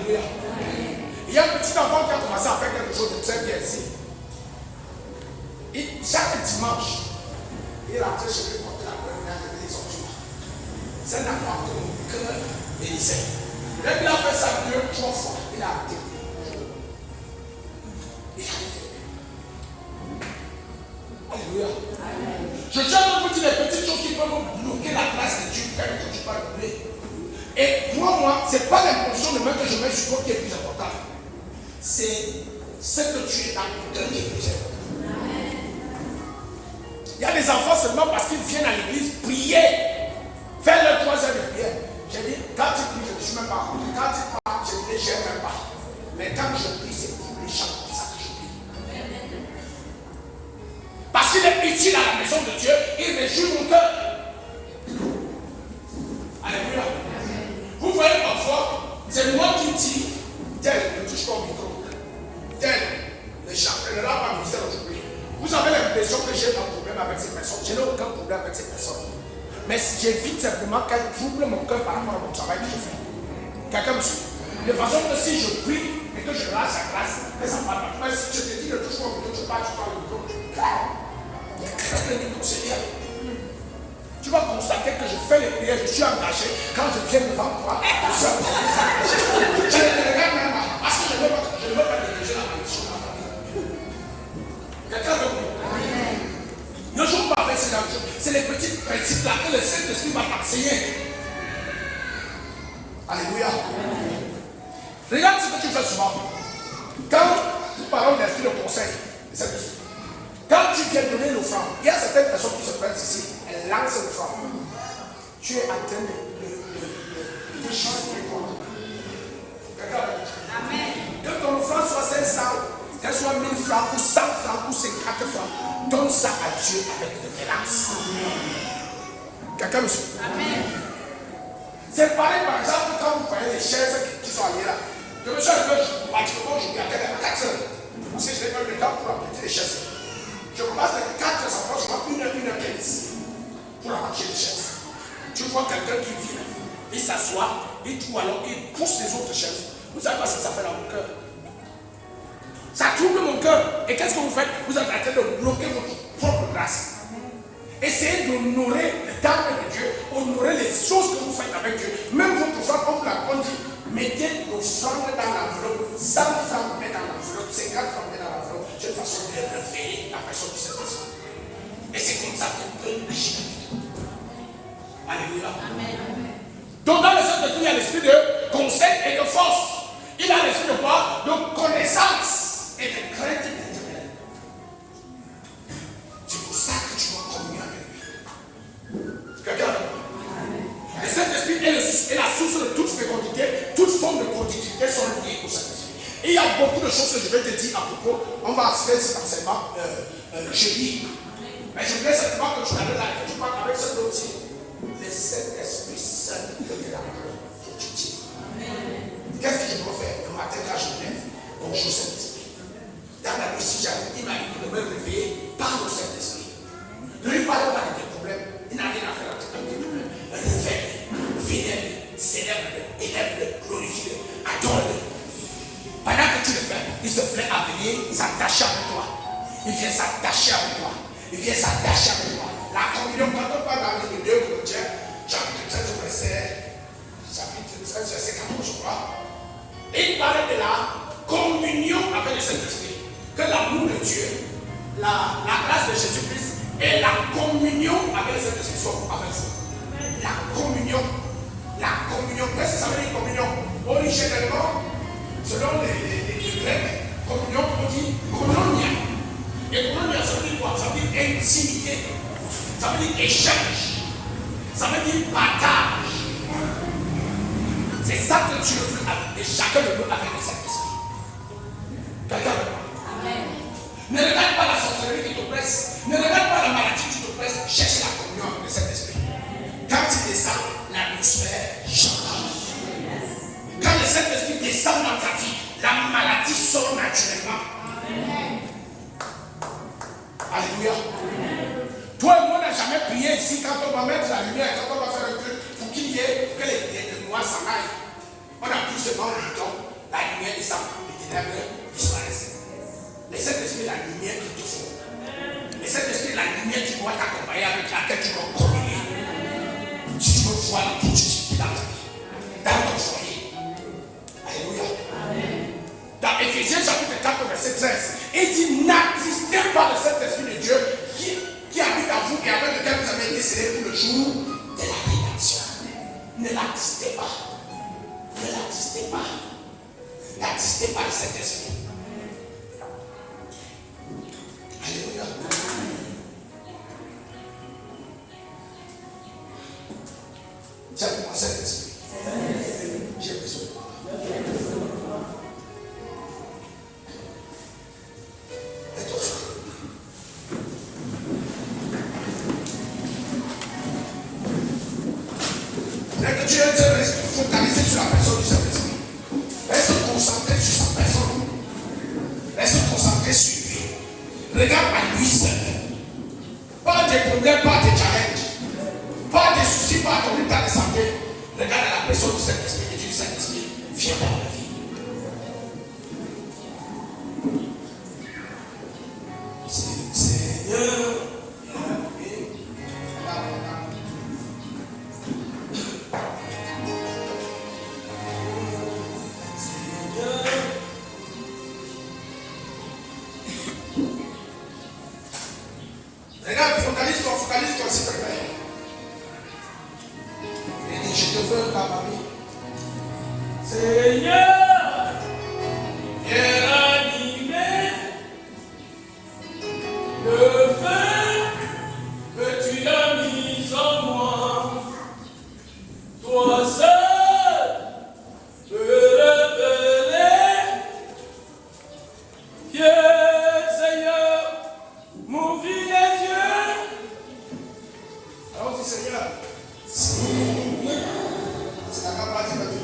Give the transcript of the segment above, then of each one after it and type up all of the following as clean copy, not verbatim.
Alléluia. Il y a un petit enfant qui a commencé à faire quelque chose de très bien ici. Et chaque dimanche, il rentrait chez lui pour la première de son jour. C'est un enfant que mon cœur bénissait. Dès qu'il a fait ça 2-3 fois, il a arrêté. Il a arrêté. Alléluia. Je tiens à vous dire les petites choses qui peuvent bloquer la grâce de Dieu quand tu parles de lui. Et moi, ce n'est pas l'impulsion de même que je mets sur toi qui est plus important. C'est ce que tu es dans le cœur qui est plus important. Il y a des enfants seulement parce qu'ils viennent à l'église prier, faire leurs 3 heures de prière. J'ai dit, quand tu pries, je ne suis même pas rentré. Quand tu parles, je ne les gère même pas. Mais quand je prie, c'est pour les chants comme ça que je prie. Parce qu'il est utile à la maison de Dieu, il réjouit mon cœur. Alléluia. Vous voyez parfois, c'est moi qui dis, tel, ne touche pas au micro. Tel, les chants, ne l'a pas ministère aujourd'hui. Vous avez l'impression que j'ai un problème avec ces personnes. Je n'ai aucun problème avec ces personnes. Mais j'évite simplement qu'elles troublent mon cœur par rapport à mon travail que je fais. Quelqu'un me suit. De façon que si je prie et que je lâche la grâce, que ça ne parle pas. Mais si je te dis ne touche pas au micro, tu parles au micro. Tu vas constater que je fais les prières, je suis engagé. Quand je viens devant toi, je suis engagé. Je ne te regarde même pas. Parce que je ne veux pas négliger la malédiction. Quelqu'un veut comprendre. Ne joue pas avec ces choses. C'est les petits principes là que le Saint-Esprit va t'enseigner. Alléluia. Regarde ce que tu fais souvent. Quand nous parlons d'esprit de conseil, le Saint-Esprit, quand tu viens donner l'offrande, il y a certaines personnes qui se prennent ici, elles lancent l'offrande. Tu es en train de chiffrer quoi. Amen. Que ton offrande soit 500, qu'elle soit 1000 francs, ou 100 francs, ou 50 francs, donne ça à Dieu avec révérence. Quelqu'un me suit? Amen. C'est pareil, par exemple, quand vous voyez les chaises qui sont allées là. Je me suis arrivé, pratiquement, je regardais à 4 heures. Parce que je n'ai pas eu le temps pour apprêter les chaises. Je passe de 4 heures, ça prend 1h15 pour arranger les chaises. Tu vois quelqu'un qui vient, il s'assoit, ou alors il pousse les autres chaises. Vous savez pas ce que ça fait dans mon cœur. Ça trouble mon cœur. Et qu'est-ce que vous faites? Vous êtes en train de bloquer votre propre grâce. Essayez d'honorer le temps de Dieu, honorer les choses que vous faites avec Dieu. Même votre offrande, comme vous l'avez dit, mettez l'offrande dans l'enveloppe. 100 francs, mettez dans l'enveloppe. 50 francs, mettez dans l'enveloppe. C'est une façon de réveiller la personne de cette personne. Et c'est comme ça qu'on peut agir. Alléluia. Amen. Donc dans le Saint-Esprit, il y a l'esprit de conseil et de force. Il a l'esprit de quoi? De connaissance et de crainte éternelle. C'est pour ça que tu dois communier avec lui. Quelqu'un? Le Saint-Esprit est la source de toute fécondité, toute forme de productivité sont liées au Saint-Esprit. Et il y a beaucoup de choses que je vais te dire à propos. On va faire cet enseignement jeudi. Mais je voulais simplement que tu regardes là et que tu parles avec cet outil. Le Saint-Esprit seul peut te rendre productif. Qu'est-ce que je dois faire le matin quand je me lève? Bonjour Saint-Esprit. Dans la nuit, si j'arrive, il m'arrive de me réveiller par le Saint-Esprit. Ne lui parle pas de tes problèmes. Il n'a rien à faire avec tes problèmes. Réveille, vénère, célèbre, élève, glorifie, adore. Pendant que tu le fais, il se plaît à venir s'attacher avec toi. Il vient s'attacher avec toi. Il vient s'attacher avec toi. La communion, quand on parle dans le 2 Corinthiens, chapitre 13, verset 14, je crois. Et il parlait de la communion avec le Saint-Esprit. Que l'amour de Dieu, la grâce de Jésus-Christ et la communion avec le Saint-Esprit soient avec vous. La communion. La communion. Qu'est-ce que ça veut dire communion? Originellement, selon les Grecs, communion, on dit koinonia. Et koinonia, ça veut dire quoi? Ça veut dire intimité. Ça veut dire échange. Ça veut dire partage. C'est ça que tu veux avec, et chacun de nous avec le Saint-Esprit. Quelqu'un avec moi? Amen. Ne regarde pas la sorcellerie qui t'oppresse. Ne regarde pas la maladie qui t'oppresse. Cherche la communion avec le Saint-Esprit. Quand il descend, l'atmosphère change. Quand le Saint-Esprit descend dans ta vie, la maladie sort naturellement. Amen. Alléluia. Amen. Toi et moi, on n'a jamais prié ici quand on va mettre la lumière, quand on va faire un culte, pour qu'il y ait que les noirs s'en aillent. On a tout seulement le don. la lumière descend, les ténèbres disparaissent. Le Saint-Esprit est la lumière qui te faut. Le Saint-Esprit est la lumière qui doit t'accompagner, avec laquelle tu dois communier. Si tu veux voir l'opportunité dans ta vie, dans ton foyer. Alléluia. Dans Éphésiens chapitre 4, verset 13, il dit n'attristez pas le Saint-Esprit de Dieu qui habite en vous et avec lequel vous avez été scellés pour le jour de la rédemption. Ne l'attistez pas. Ne l'attistez pas. N'attistez pas le Saint-Esprit. Alléluia. Tiens pour moi, Saint-Esprit. J'ai besoin de toi. Que tu es focalisé sur la personne du Saint-Esprit. Reste concentré sur sa personne. Reste concentré sur lui. Regarde à lui seul. Pas des problèmes, pas des challenges. Pas des soucis, pas ton état de santé. Regarde à la personne du Saint-Esprit et du Saint-Esprit. Viens dans la vie. Seigneur. Regarde, focalise-toi, s'il te plaît. Et dis, je te veux dans ma vie. Seigneur, viens ranimer le feu que tu as mis en moi. Toi seul peux révéler. Viens, Seigneur, m'ouvre les yeux. Alors, dis Seigneur. Seigneur. C'est la capacité de Dieu.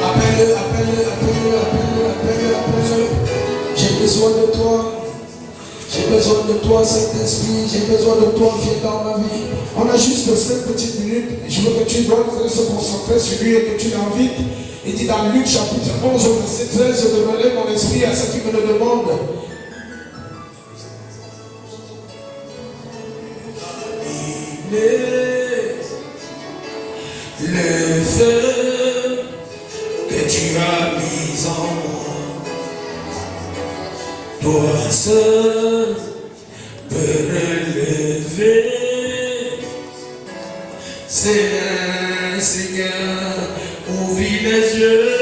Appelle-le. J'ai besoin de toi. J'ai besoin de toi, Saint-Esprit. J'ai besoin de toi, viens dans ma vie. On a juste 5 petites minutes. Je veux que tu dois se concentrer sur lui et que tu l'invites. Il dit dans Luc chapitre 11, verset 13, je donnerai mon esprit à ceux qui me le demandent. Le feu que tu as mis en moi, toi seul peux relever. Seigneur, ouvre les yeux.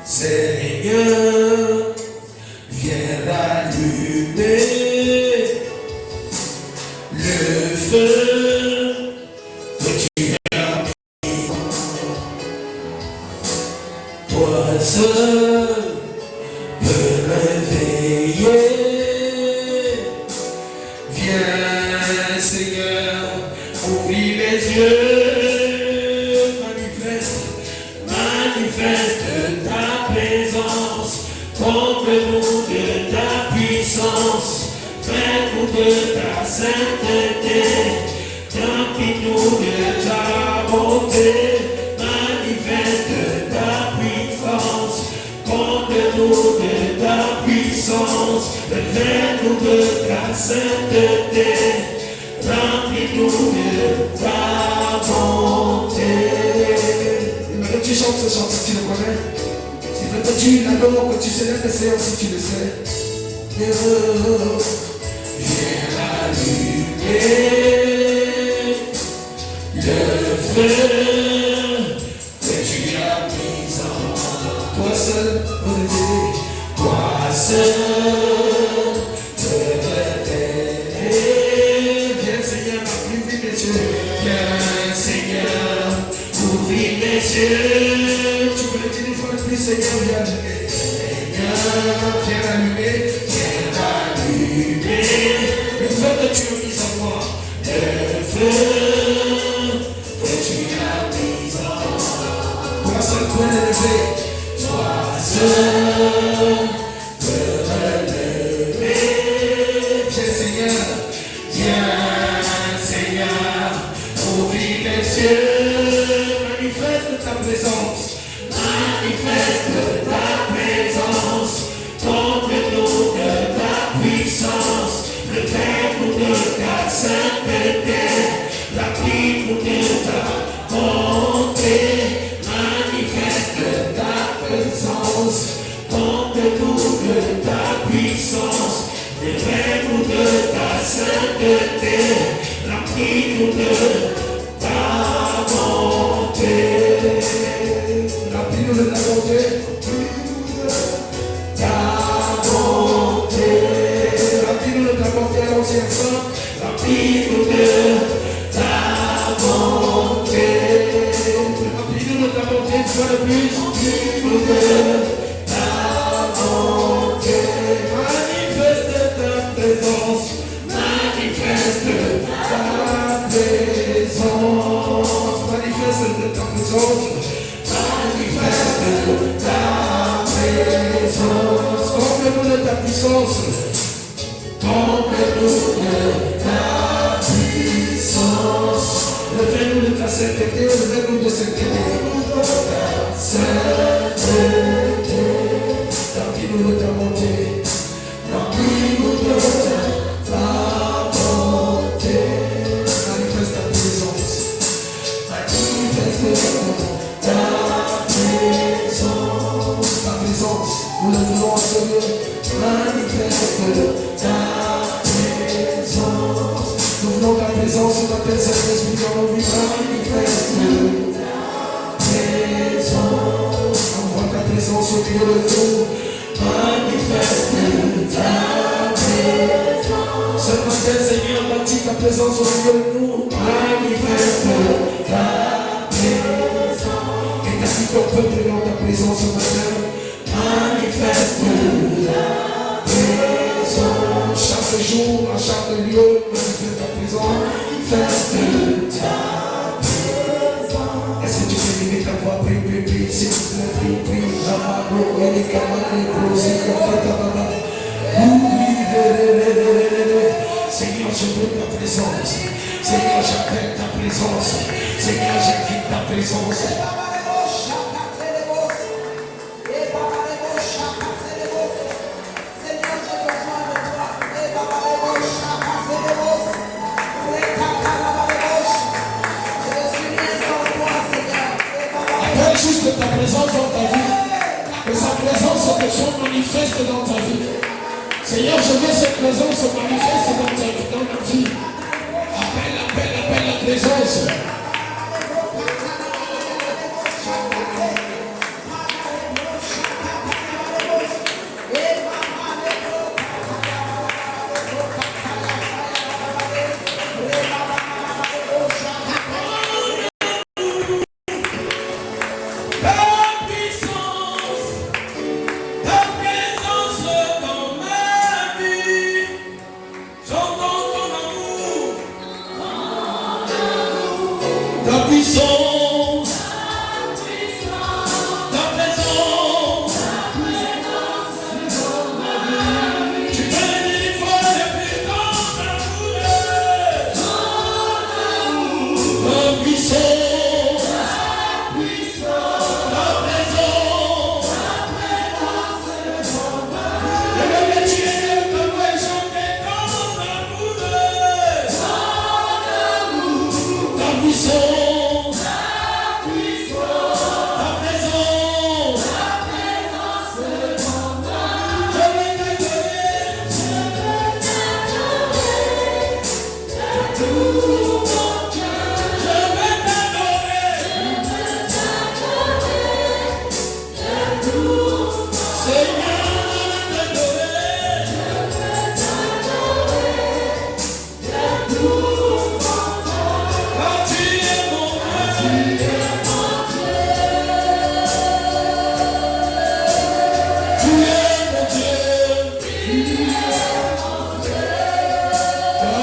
Seigneur, viens rallumer le feu que tu as mis. Toi seul peux réveiller. Viens, Seigneur, ouvre les yeux. Manifeste ta présence. Comble-nous de ta puissance. Fais-nous de ta sainteté. Remplis-nous de ta bonté. Manifeste ta puissance. Comble-nous de ta puissance. Fais-nous de ta sainteté. Remplis-nous de ta bonté. Il m'a dit tu chantes ce chant si tu le connais. Il m'a dit tu l'adores, que tu sais le Seigneur si tu le sais. Viens allumer le feu que tu as mis en moi. Toi seul, toi seul, viens Seigneur, ouvre les yeux. Viens Seigneur, ouvre les yeux. Tu peux le dire une fois de plus, Seigneur, viens allumer. Seigneur, viens allumer. sainteté, rapide de ta bonté, manifeste ta présence, comble-nous de ta puissance, révèle-nous de ta sainteté, rapide de ta bonté. Rapide de ta bonté. Ta bonté. Rapide de ta bonté, allons-y ensemble. Rapide de ta bonté. Rapide de ta bonté, une fois de plus. Rapide de ta bonté. Manifeste ta présence. Manifeste ta présence. Manifeste ta présence. Manifeste ta présence. Comble-nous de ta puissance. Comble-nous de ta puissance. Levez-nous de ta sainteté. Levez-nous de sainteté. Sainteté. Remplis-nous de ta bonté. Remplis-nous de ta bonté. Manifeste ta présence. Manifeste ta présence. Ta présence. Nous le voulons en Seigneur. Manifeste ta présence. Nous voulons ta présence sur ta tête, Saint-Esprit, dans nos vies. Manifeste ta présence. Envoie ta présence au milieu de nous. Manifeste ta présence. Ce matin, Seigneur, bâtis ta présence au milieu de nous. Manifeste ta présence. Établis ton peuple dans ta présence ce matin. Manifeste ta présence. Chaque jour, à chaque lieu, manifeste ta présence. Manifeste ta présence. Est-ce que tu peux lever ta voix? Prie, prie, prie, s'il te plaît, prie, prie. Seigneur, je veux ta présence. Seigneur, j'appelle ta présence. Seigneur, j'invite ta présence. Appelle juste ta présence dans ta vie. Que sa présence se manifeste dans ta vie. Seigneur, je veux cette présence se manifeste dans ma vie. Appelle la présence.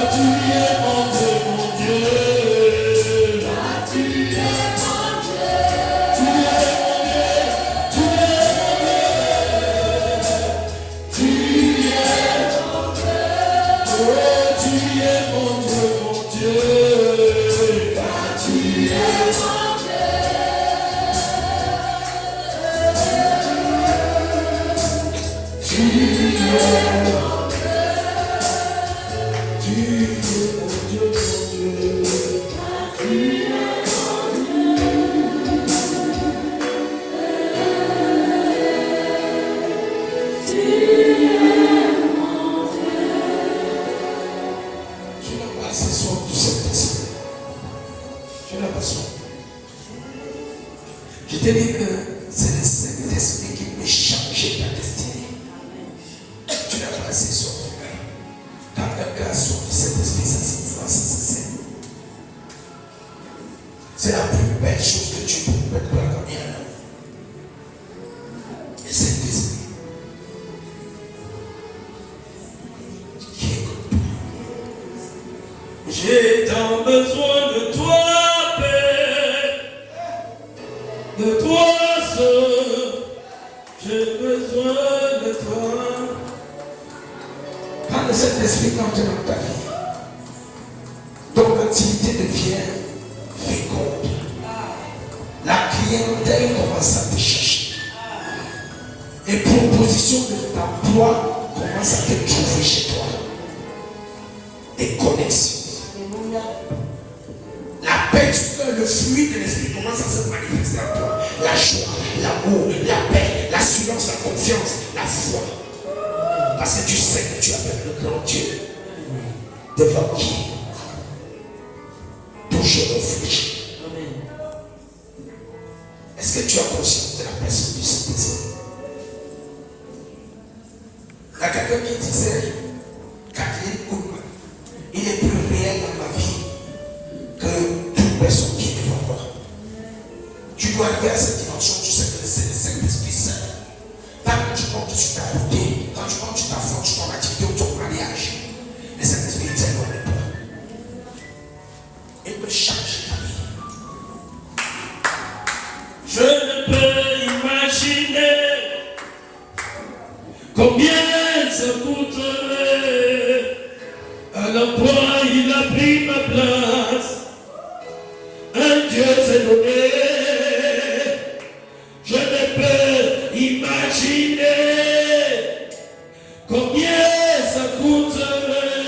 Tu es mon Dieu. te dis que c'est le Saint-Esprit qui peut changer ta destinée. Tu l'as placé sur ton cœur. Dans la grâce du Saint-Esprit, ça s'influence, ça s'assène. C'est la plus belle chose que tu peux mettre dans la caméra. Le Saint-Esprit qui écoute toi. J'ai tant besoin de toi, Père, de toi seul. J'ai besoin de toi. Quand le Saint-Esprit entre dans ta vie, ton activité devient féconde. La clientèle commence à te chercher. Les propositions d'emploi commencent à te trouver chez toi. Des connexions. La paix du cœur, le fruit de l'esprit commence à se manifester en toi. La joie, l'amour, la paix, l'assurance, la confiance, la foi. Parce que tu sais que tu as le grand Dieu devant qui toujours réfléchir. Est-ce que tu as conscience de la personne du Saint-Esprit? Il y a quelqu'un qui disait, Catherine Koulman, il est plus réel dans ma vie que toute personne qui est devant moi. Tu dois arriver à cette dimension, tu sais que c'est le Saint-Esprit seul. Quand tu comptes sur ta beauté, quand tu comptes sur ta force, sur ton activité ou ton mariage, le Saint-Esprit est loin de toi. Il peut changer ta vie. Je ne peux imaginer combien ça coûterait. À l'emploi, il a pris ma place. Un Dieu s'est donné. Je ne peux imaginer combien ça coûterait.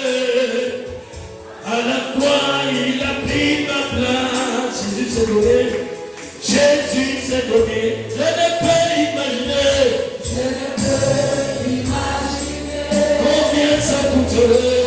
À l'emploi, il a pris ma place. Jésus s'est donné. Jésus s'est donné. Je ne peux imaginer. Je ne peux imaginer combien ça coûterait.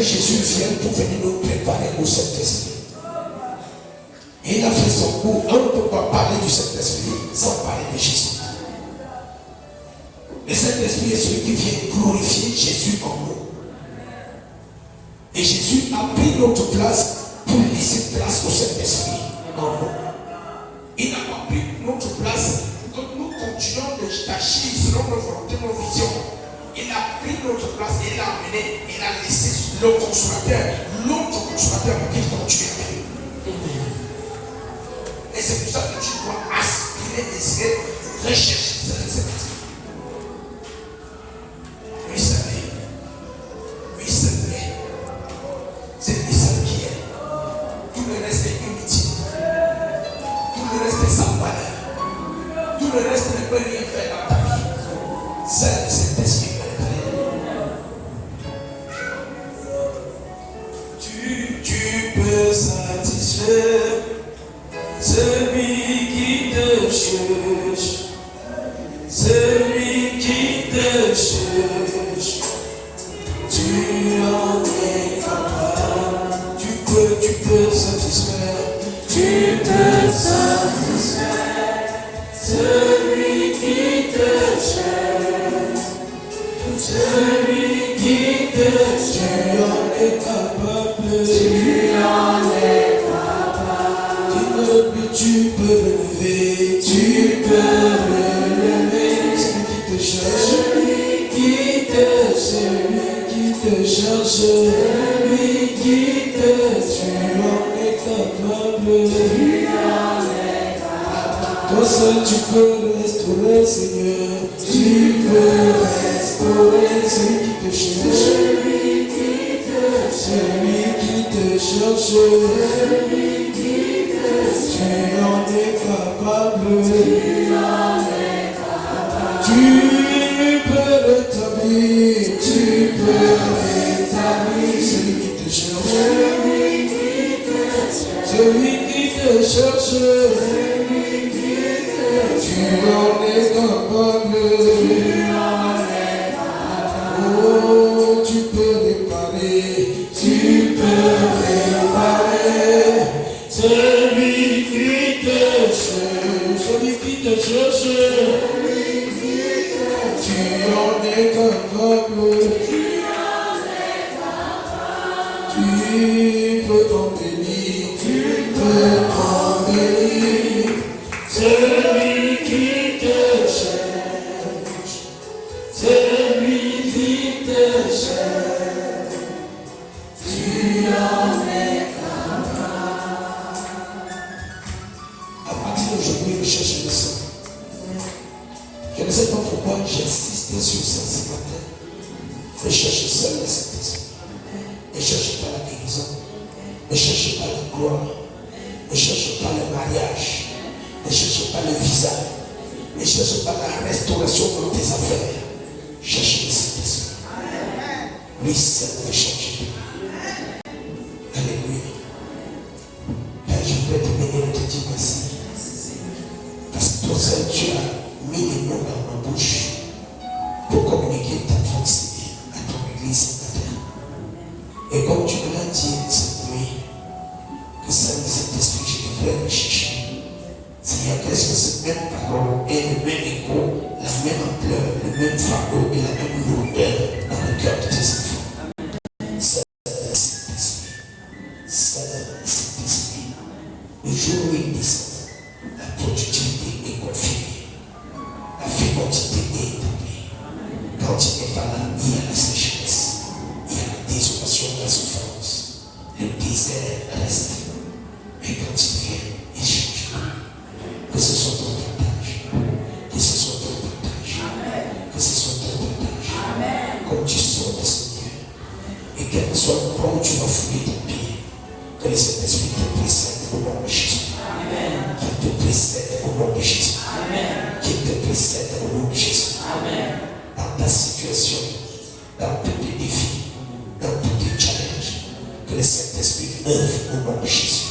Jésus vienne pour venir nous préparer au Saint-Esprit. Et il a fait son cours. On ne peut pas parler du Saint-Esprit sans parler de Jésus. Le Saint-Esprit est celui qui vient glorifier Jésus en nous. Et Jésus a pris notre place pour laisser place au Saint-Esprit en nous. Il n'a pas pris notre place pour que nous continuions d'agir selon nos volontés, nos visions. Il a pris notre place et il l'a amené, il a laissé le consolateur, l'autre consolateur pour qu'il continue avec nous. Et c'est pour ça que tu dois aspirer, désirer, rechercher ce Saint-Esprit. Lui seul est. Lui seul est. C'est lui seul qui est. Tout le reste est inutile. Tout le reste est sans valeur. Tout le reste ne peut rien faire dans ta vie. Seul cet esprit peut le faire. Tu peux satisfaire celui qui te cherche. Celui qui te cherche. Tu en es capable. Tu peux satisfaire. Tu peux satisfaire celui qui te cherche. Celui qui te cherche. Tu en es capable. Tu en es capable. Tu peux relever. Tu peux relever. Celui qui te cherche. Celui qui te cherche. Celui qui te tu en es capable. Tu en es capable. Toi seul tu peux restaurer, Seigneur. Tu peux restaurer celui qui te cherche. Celui qui te cherche. Celui qui te tu en es capable. Tu en es capable. Tu peux rétablir. Tu peux rétablir celui qui te cherche. Celui qui te cherche. Tu en es capable. Oh, tu peux réparer. Tu peux réparer. Celui qui te cherche. Celui qui te cherche. Tu en es capable. Tu peux embellir. Tu peux embellir. Celui qui te cherche. Celui qui te cherche. Tu en es capable. À partir d'aujourd'hui, je cherche le sang. Je ne sais pas pourquoi j'insiste sur ça ce matin. Ne cherche seul le Saint-Esprit. Ne cherche pas la guérison. Ne cherche pas la gloire. Ne cherche pas le mariage. Ne cherche pas le visa. Ne cherche pas la restauration dans tes affaires. Cherche le Saint-Esprit. Lui seul peut changer. Alléluia. Père, je voudrais te bénir et te dire merci. Parce que toi seul, tu as mis les mots dans ma bouche pour communiquer ta pensée à ton église ce matin. Et comme tu me l'as dit cette nuit, que seul cet esprit, je devrais le chercher. Seigneur, qu'est-ce que cette même parole ait le même écho, la même ampleur, le même fardeau et la même lourdeur dans le cœur de tes enfants. Seul cet esprit, le jour où il descend, la productivité est confirmée, la fécondité est établie. Quand il n'est pas là, il y a la sécheresse, il y a la désolation, la souffrance, le désert reste. Mais quand il vient, il change. Que ce soit ton partage, que ce soit ton partage, que ce soit ton partage. Comme tu sors de Seigneur, et quel que soit l'endroit où tu vas fouiller ton pied, que le Saint-Esprit te précède au nom de Jésus. Qu'il te précède au nom de Jésus. Qu'il te précède au nom de Jésus. Dans ta situation, dans tous tes défis, dans tous tes challenges, que le Saint-Esprit œuvre au nom de Jésus.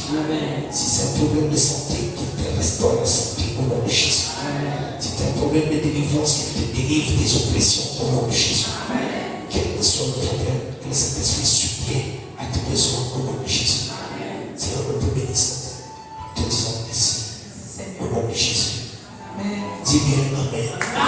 Si c'est un problème de santé, qu'il te restaure la santé au nom de Jésus. Si c'est un problème de délivrance, qu'il te délivre des oppressions au nom de Jésus. Quel que soit le problème, que le Saint-Esprit supplée nom de Jésus. Dis bien Amen.